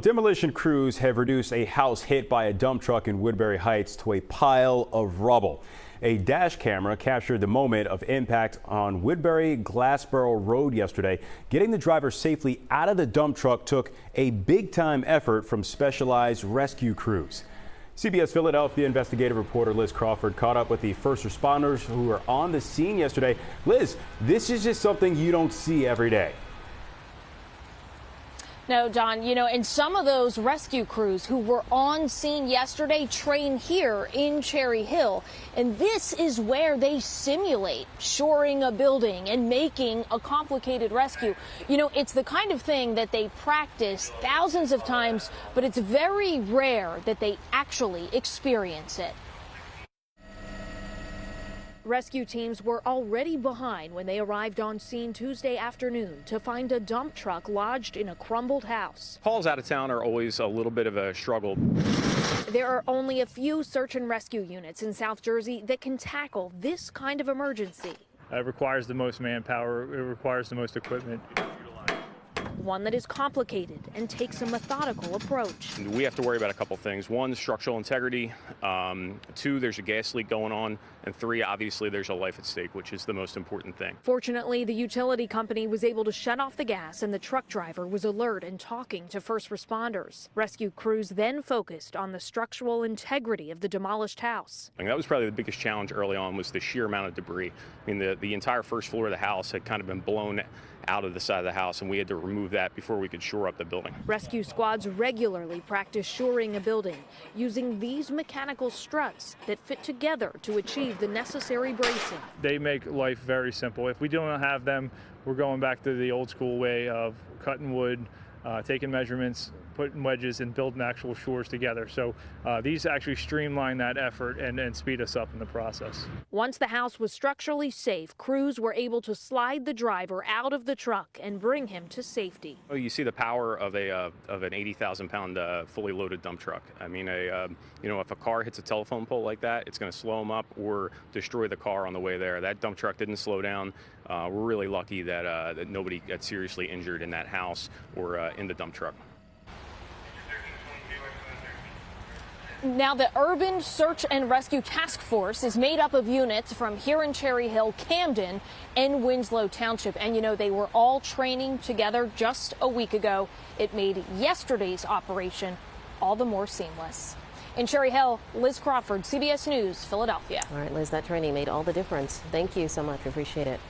Demolition crews have reduced a house hit by a dump truck in Woodbury Heights to a pile of rubble. A dash camera captured the moment of impact on Woodbury Glassboro Road yesterday. Getting the driver safely out of the dump truck took a big-time effort from specialized rescue crews. CBS Philadelphia investigative reporter Liz Crawford caught up with the first responders who were on the scene yesterday. Liz, this is just something you don't see every day. No, John, and some of those rescue crews who were on scene yesterday train here in Cherry Hill. And this is where they simulate shoring a building and making a complicated rescue. It's the kind of thing that they practice thousands of times, but it's very rare that they actually experience it. Rescue teams were already behind when they arrived on scene Tuesday afternoon to find a dump truck lodged in a crumbled house. Calls out of town are always a little bit of a struggle. There are only a few search and rescue units in South Jersey that can tackle this kind of emergency. It requires the most manpower, it requires the most equipment. One that is complicated and takes a methodical approach. We have to worry about a couple things. One, structural integrity. Two, there's a gas leak going on. And three, obviously, there's a life at stake, which is the most important thing. Fortunately, the utility company was able to shut off the gas and the truck driver was alert and talking to first responders. Rescue crews then focused on the structural integrity of the demolished house. And that was probably the biggest challenge early on, was the sheer amount of debris. I mean, the entire first floor of the house had kind of been blown out of the side of the house, and we had to remove that before we could shore up the building. Rescue squads regularly practice shoring a building using these mechanical struts that fit together to achieve the necessary bracing. They make life very simple. If we don't have them, we're going back to the old school way of cutting wood, taking measurements, putting wedges, and building actual shores together. So these actually streamline that effort and speed us up in the process. Once the house was structurally safe, crews were able to slide the driver out of the truck and bring him to safety. Oh, you see the power of an 80,000-pound fully loaded dump truck. I mean, if a car hits a telephone pole like that, it's going to slow them up or destroy the car on the way there. That dump truck didn't slow down. We're really lucky that nobody got seriously injured in that house or in the dump truck. Now, the Urban Search and Rescue Task Force is made up of units from here in Cherry Hill, Camden, and Winslow Township. And, they were all training together just a week ago. It made yesterday's operation all the more seamless. In Cherry Hill, Liz Crawford, CBS News, Philadelphia. All right, Liz, that training made all the difference. Thank you so much. We appreciate it.